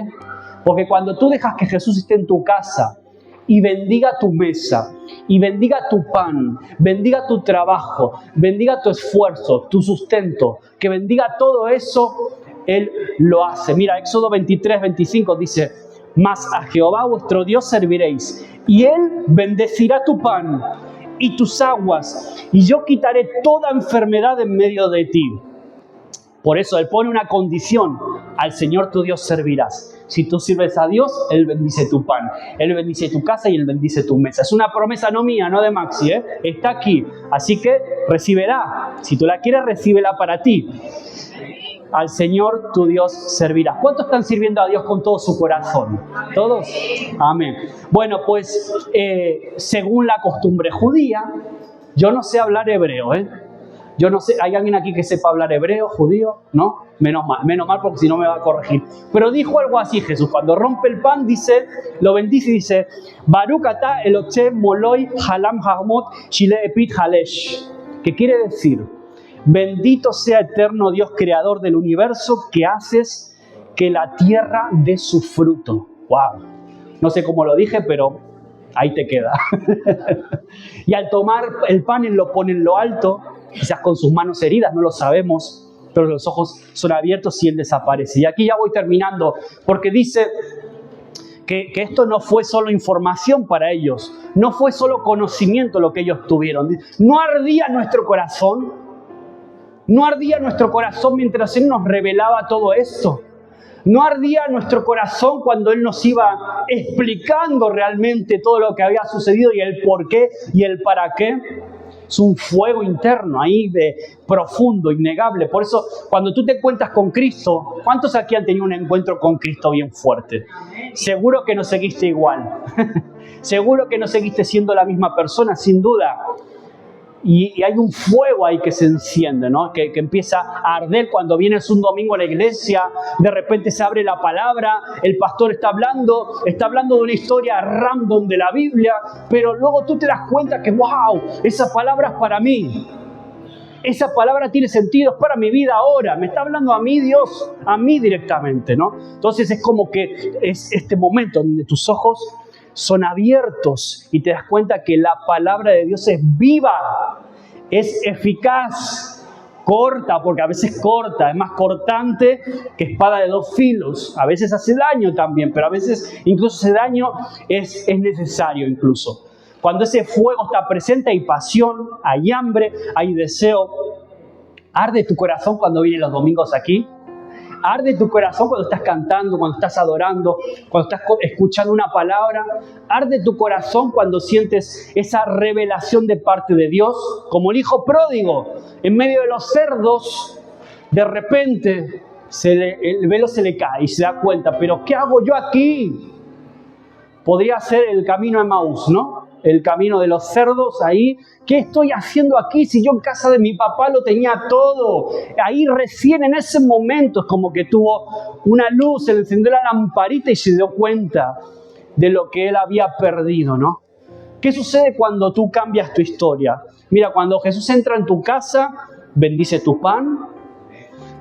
porque cuando tú dejas que Jesús esté en tu casa, y bendiga tu mesa, y bendiga tu pan, bendiga tu trabajo, bendiga tu esfuerzo, tu sustento, que bendiga todo eso, Él lo hace. Mira, Éxodo 23:25 dice: mas a Jehová vuestro Dios serviréis, y Él bendecirá tu pan y tus aguas, y yo quitaré toda enfermedad en medio de ti. Por eso Él pone una condición: al Señor tu Dios servirás. Si tú sirves a Dios, Él bendice tu pan, Él bendice tu casa y Él bendice tu mesa. Es una promesa no mía, no de Maxi, está aquí. Así que recíbela. Si tú la quieres, recíbela para ti. Al Señor tu Dios servirás. ¿Cuántos están sirviendo a Dios con todo su corazón? ¿Todos? Amén. Bueno, pues según la costumbre judía, yo no sé hablar hebreo, Yo no sé, ¿hay alguien aquí que sepa hablar hebreo, judío? ¿No? Menos mal, porque si no me va a corregir. Pero dijo algo así Jesús, cuando rompe el pan, dice, lo bendice y dice: Baruch ata Elohim moloi halam hamot shile epit halesh. ¿Qué quiere decir? Bendito sea eterno Dios creador del universo, que haces que la tierra dé su fruto. ¡Wow! No sé cómo lo dije, pero ahí te queda. Y al tomar el pan, Él lo pone en lo alto, quizás con sus manos heridas, no lo sabemos, pero los ojos son abiertos y Él desaparece. Y aquí ya voy terminando, porque dice que esto no fue solo información para ellos, no fue solo conocimiento lo que ellos tuvieron. No ardía nuestro corazón, mientras Él nos revelaba todo esto. No ardía nuestro corazón cuando Él nos iba explicando realmente todo lo que había sucedido y el por qué y el para qué. Es un fuego interno ahí de profundo, innegable. Por eso, cuando tú te encuentras con Cristo, ¿cuántos aquí han tenido un encuentro con Cristo bien fuerte? Seguro que no seguiste igual. Seguro que no seguiste siendo la misma persona, sin duda. Y hay un fuego ahí que se enciende, ¿no? Que empieza a arder cuando vienes un domingo a la iglesia, de repente se abre la palabra, el pastor está hablando de una historia random de la Biblia, pero luego tú te das cuenta que, wow, esa palabra es para mí. Esa palabra tiene sentido, es para mi vida ahora. Me está hablando a mí Dios, a mí directamente, ¿no? Entonces es como que es este momento donde tus ojos son abiertos y te das cuenta que la palabra de Dios es viva, es eficaz, corta, porque a veces corta, es más cortante que espada de 2 filos. A veces hace daño también, pero a veces incluso ese daño es necesario incluso. Cuando ese fuego está presente hay pasión, hay hambre, hay deseo. ¿Arde tu corazón cuando vienen los domingos aquí? ¿Arde tu corazón cuando estás cantando, cuando estás adorando, cuando estás escuchando una palabra? ¿Arde tu corazón cuando sientes esa revelación de parte de Dios? Como el hijo pródigo, en medio de los cerdos, de repente el velo se le cae y se da cuenta, ¿pero qué hago yo aquí? Podría ser el camino de Emaús, ¿no? El camino de los cerdos ahí. ¿Qué estoy haciendo aquí si yo en casa de mi papá lo tenía todo? Ahí recién en ese momento es como que tuvo una luz, se le encendió la lamparita y se dio cuenta de lo que él había perdido, ¿no? ¿Qué sucede cuando tú cambias tu historia? Mira, cuando Jesús entra en tu casa, bendice tu pan,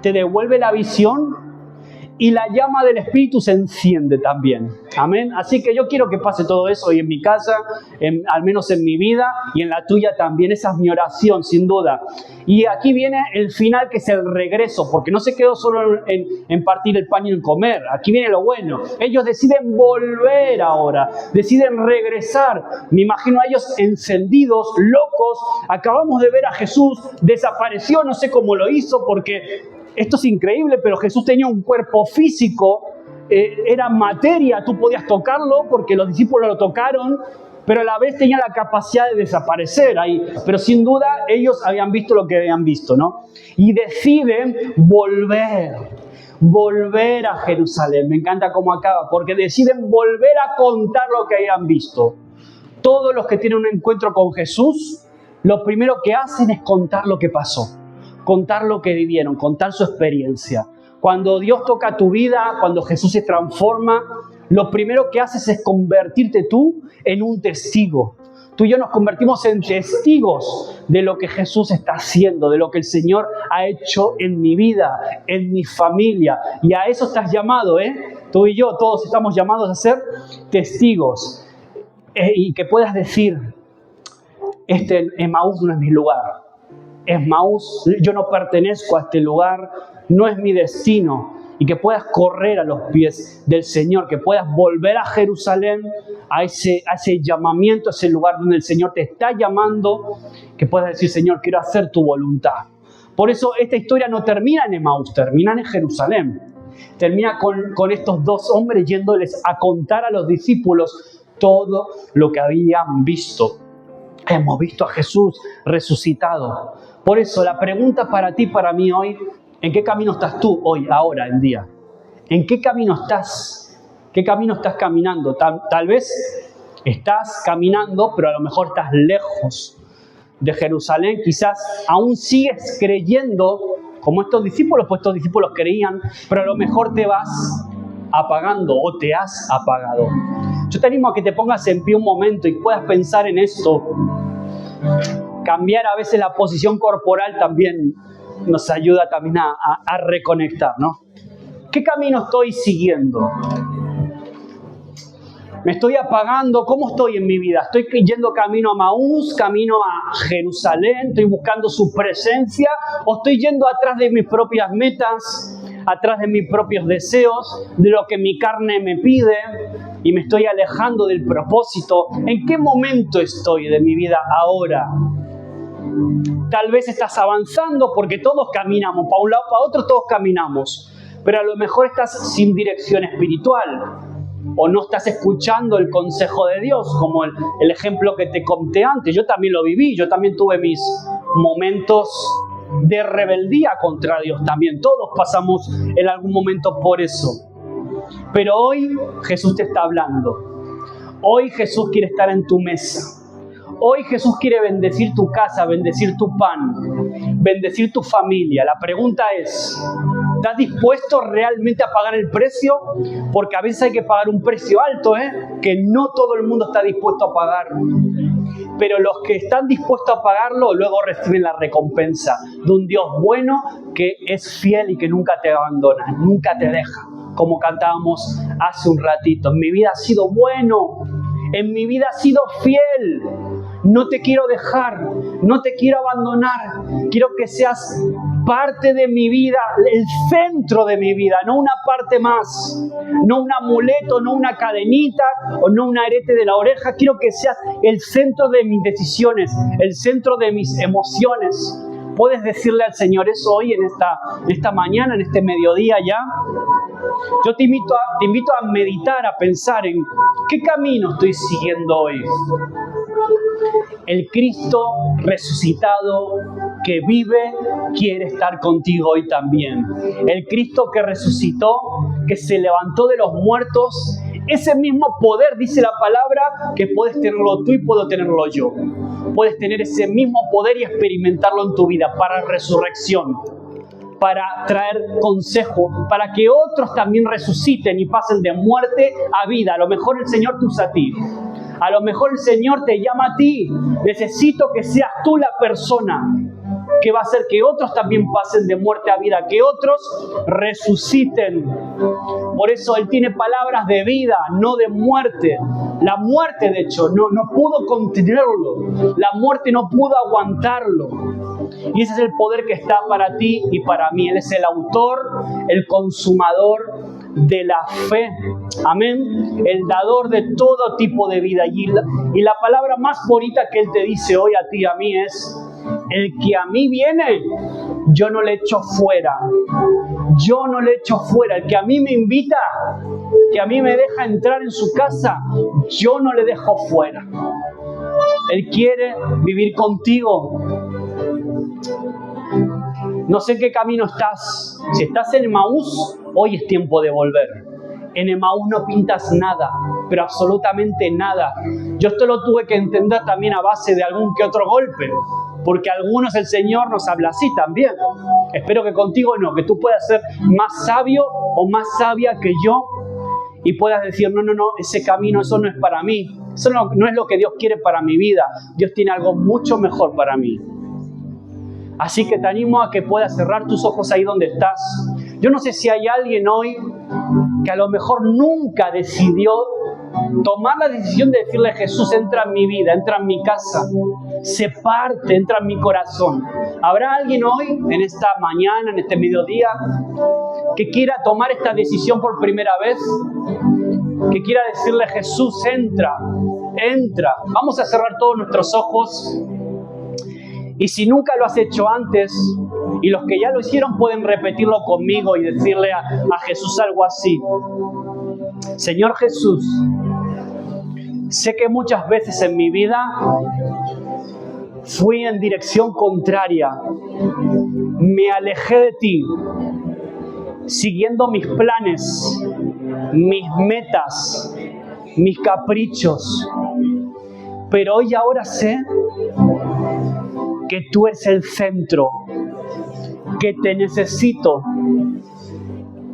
te devuelve la visión y la llama del Espíritu se enciende también. Amén. Así que yo quiero que pase todo eso hoy en mi casa, al menos en mi vida y en la tuya también. Esa es mi oración, sin duda. Y aquí viene el final, que es el regreso, porque no se quedó solo en partir el pan y en comer. Aquí viene lo bueno. Ellos deciden volver ahora, deciden regresar. Me imagino a ellos encendidos, locos. Acabamos de ver a Jesús, desapareció, no sé cómo lo hizo, porque esto es increíble, pero Jesús tenía un cuerpo físico, era materia, tú podías tocarlo porque los discípulos lo tocaron, pero a la vez tenía la capacidad de desaparecer ahí. Pero sin duda ellos habían visto lo que habían visto, ¿no? Y deciden volver a Jerusalén. Me encanta cómo acaba, porque deciden volver a contar lo que habían visto. Todos los que tienen un encuentro con Jesús, lo primero que hacen es contar lo que pasó, contar lo que vivieron, contar su experiencia. Cuando Dios toca tu vida, cuando Jesús se transforma, lo primero que haces es convertirte tú en un testigo. Tú y yo nos convertimos en testigos de lo que Jesús está haciendo, de lo que el Señor ha hecho en mi vida, en mi familia. Y a eso estás llamado, ¿eh? Tú y yo, todos estamos llamados a ser testigos. Y que puedas decir, Emaús no es mi lugar. Emaús, yo no pertenezco a este lugar, no es mi destino. Y que puedas correr a los pies del Señor, que puedas volver a Jerusalén, a ese llamamiento, a ese lugar donde el Señor te está llamando, que puedas decir, Señor, quiero hacer tu voluntad. Por eso esta historia no termina en Emaús, termina en Jerusalén. Termina con estos dos hombres yéndoles a contar a los discípulos todo lo que habían visto. Hemos visto a Jesús resucitado. Por eso la pregunta para ti, para mí hoy, ¿en qué camino estás tú hoy, ahora, en día? ¿En qué camino estás? ¿Qué camino estás caminando? Tal vez estás caminando, pero a lo mejor estás lejos de Jerusalén. Quizás aún sigues creyendo, como estos discípulos, pues estos discípulos creían, pero a lo mejor te vas apagando o te has apagado. Yo te animo a que te pongas en pie un momento y puedas pensar en esto. Cambiar a veces la posición corporal también nos ayuda también a reconectar, ¿no? ¿Qué camino estoy siguiendo? ¿Me estoy apagando? ¿Cómo estoy en mi vida? ¿Estoy yendo camino a Emaús, camino a Jerusalén? ¿Estoy buscando su presencia? ¿O estoy yendo atrás de mis propias metas, atrás de mis propios deseos, de lo que mi carne me pide, y me estoy alejando del propósito? ¿En qué momento estoy de mi vida ahora? Tal vez estás avanzando porque todos caminamos, para un lado, para otro todos caminamos, pero a lo mejor estás sin dirección espiritual o no estás escuchando el consejo de Dios, como el ejemplo que te conté antes. Yo también lo viví, yo también tuve mis momentos de rebeldía contra Dios también. Todos pasamos en algún momento por eso. Pero hoy Jesús te está hablando. Hoy Jesús quiere estar en tu mesa. Hoy Jesús quiere bendecir tu casa, bendecir tu pan, bendecir tu familia. La pregunta es, ¿estás dispuesto realmente a pagar el precio? Porque a veces hay que pagar un precio alto, que no todo el mundo está dispuesto a pagar. Pero los que están dispuestos a pagarlo, luego reciben la recompensa de un Dios bueno que es fiel y que nunca te abandona, nunca te deja. Como cantábamos hace un ratito, en mi vida ha sido bueno, en mi vida ha sido fiel. No te quiero dejar, no te quiero abandonar. Quiero que seas parte de mi vida, el centro de mi vida, no una parte más, no un amuleto, no una cadenita o no un arete de la oreja. Quiero que seas el centro de mis decisiones, el centro de mis emociones. ¿Puedes decirle al Señor eso hoy, en esta mañana, en este mediodía ya? Yo te invito a meditar, a pensar en qué camino estoy siguiendo hoy. El Cristo resucitado que vive quiere estar contigo hoy también. El Cristo que resucitó, que se levantó de los muertos, ese mismo poder, dice la palabra, que puedes tenerlo tú y puedo tenerlo yo. Puedes tener ese mismo poder y experimentarlo en tu vida para resurrección, para traer consejo, para que otros también resuciten y pasen de muerte a vida. A lo mejor el Señor te usa a ti. A lo mejor el Señor te llama a ti. Necesito que seas tú la persona que va a hacer que otros también pasen de muerte a vida, que otros resuciten. Por eso Él tiene palabras de vida, no de muerte. La muerte, de hecho, no pudo contenerlo. La muerte no pudo aguantarlo. Y ese es el poder que está para ti y para mí. Él es el autor, el consumador de la fe. Amén. El dador de todo tipo de vida. Y la palabra más bonita que Él te dice hoy a ti y a mí es: el que a mí viene, yo no le echo fuera. Yo no le echo fuera. El que a mí me invita, que a mí me deja entrar en su casa, yo no le dejo fuera. Él quiere vivir contigo. No sé en qué camino estás. Si estás en Emaús, hoy es tiempo de volver. En Emaús no pintas nada, pero absolutamente nada. Yo esto lo tuve que entender también a base de algún que otro golpe, porque a algunos el Señor nos habla así también. Espero que contigo no, que tú puedas ser más sabio o más sabia que yo y puedas decir: no, ese camino, eso no es para mí. Eso no es lo que Dios quiere para mi vida. Dios tiene algo mucho mejor para mí. Así que te animo a que puedas cerrar tus ojos ahí donde estás. Yo no sé si hay alguien hoy que a lo mejor nunca decidió tomar la decisión de decirle: Jesús, entra en mi vida, entra en mi casa, se parte, entra en mi corazón. ¿Habrá alguien hoy, en esta mañana, en este mediodía, que quiera tomar esta decisión por primera vez? Que quiera decirle: Jesús, entra, entra. Vamos a cerrar todos nuestros ojos. Y si nunca lo has hecho antes, y los que ya lo hicieron pueden repetirlo conmigo y decirle a Jesús algo así: Señor Jesús, sé que muchas veces en mi vida fui en dirección contraria, me alejé de ti, siguiendo mis planes, mis metas, mis caprichos, pero hoy ahora sé que tú eres el centro, que te necesito,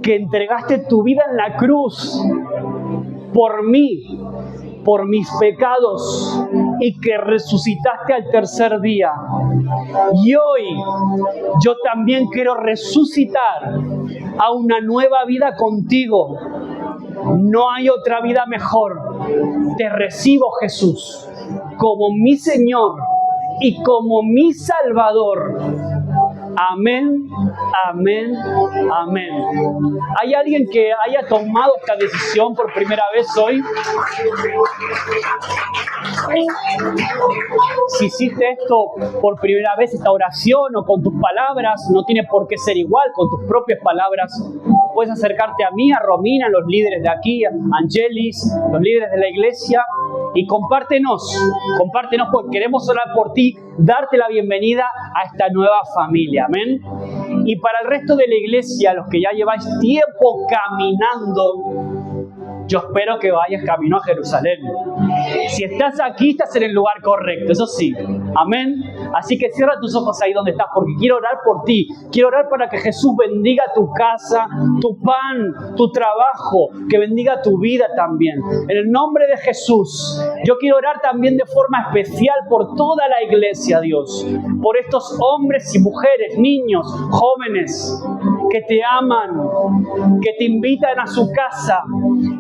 que entregaste tu vida en la cruz por mí, por mis pecados, y que resucitaste al tercer día. Y hoy yo también quiero resucitar a una nueva vida contigo. No hay otra vida mejor. Te recibo, Jesús, como mi Señor y como mi Salvador. Amén, amén, amén. ¿Hay alguien que haya tomado esta decisión por primera vez hoy? Si hiciste esto por primera vez, esta oración, o con tus palabras, no tiene por qué ser igual, con tus propias palabras, puedes acercarte a mí, a Romina, los líderes de aquí, a Angelis, los líderes de la iglesia, y compártenos, porque queremos orar por ti, darte la bienvenida a esta nueva familia. Amén. Y para el resto de la iglesia, los que ya lleváis tiempo caminando, yo espero que vayas camino a Jerusalén. Si estás aquí, estás en el lugar correcto, eso sí. Amén. Así que cierra tus ojos ahí donde estás, porque quiero orar por ti. Quiero orar para que Jesús bendiga tu casa, tu pan, tu trabajo, que bendiga tu vida también. En el nombre de Jesús, yo quiero orar también de forma especial por toda la iglesia, Dios. Por estos hombres y mujeres, niños, jóvenes, que te aman, que te invitan a su casa,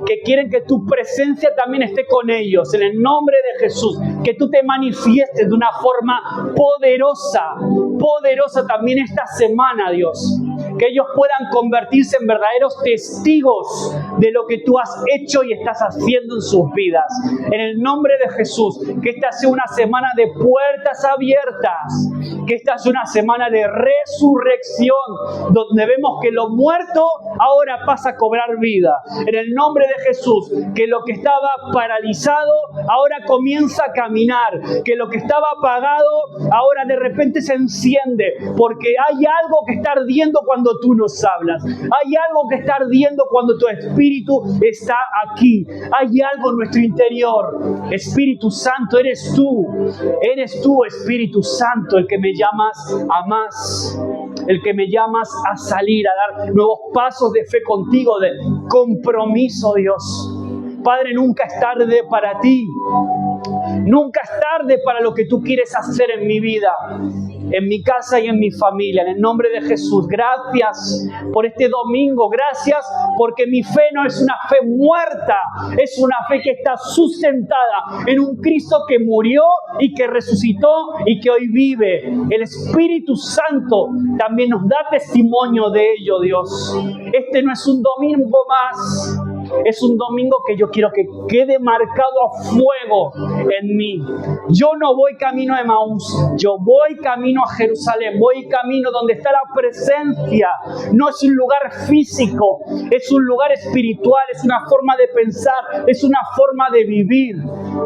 que quieren que tu presencia también esté con ellos. En el nombre de Jesús, que tú te manifiestes de una forma poderosa también esta semana, Dios. Que ellos puedan convertirse en verdaderos testigos de lo que tú has hecho y estás haciendo en sus vidas. En el nombre de Jesús, que esta sea una semana de puertas abiertas, que esta sea una semana de resurrección, donde vemos que lo muerto ahora pasa a cobrar vida. En el nombre de Jesús, que lo que estaba paralizado ahora comienza a caminar, que lo que estaba apagado ahora de repente se enciende, porque hay algo que está ardiendo cuando tú nos hablas. Hay algo que está ardiendo cuando tu Espíritu está aquí. Hay algo en nuestro interior. Espíritu Santo, eres tú, Espíritu Santo, el que me llamas a más, el que me llamas a salir, a dar nuevos pasos de fe contigo, de compromiso, Dios. Padre, nunca es tarde para ti. Nunca es tarde para lo que tú quieres hacer en mi vida. en mi casa y en mi familia. En el nombre de Jesús, gracias por este domingo. Gracias porque mi fe no es una fe muerta, es una fe que está sustentada en un Cristo que murió y que resucitó y que hoy vive. El Espíritu Santo también nos da testimonio de ello, Dios. Este no es un domingo más. Es un domingo que yo quiero que quede marcado a fuego en mí. Yo no voy camino a Emaús, yo voy camino a Jerusalén, voy camino donde está la presencia. No es un lugar físico, es un lugar espiritual, es una forma de pensar, es una forma de vivir.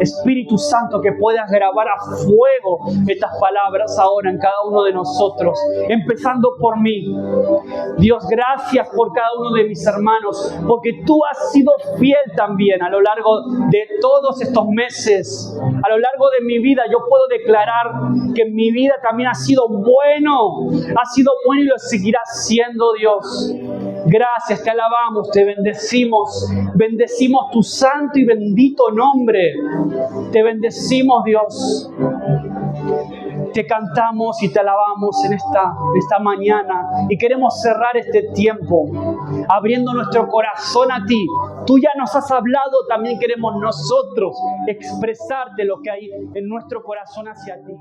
Espíritu Santo, que puedas grabar a fuego estas palabras ahora en cada uno de nosotros, empezando por mí. Dios, gracias por cada uno de mis hermanos, porque tú has sido fiel también a lo largo de todos estos meses. A lo largo de mi vida yo puedo declarar que mi vida también ha sido bueno y lo seguirá siendo, Dios. Gracias, te alabamos, te bendecimos tu santo y bendito nombre. Te bendecimos, Dios. Te cantamos y te alabamos en esta mañana y queremos cerrar este tiempo abriendo nuestro corazón a ti. Tú ya nos has hablado, también queremos nosotros expresarte lo que hay en nuestro corazón hacia ti.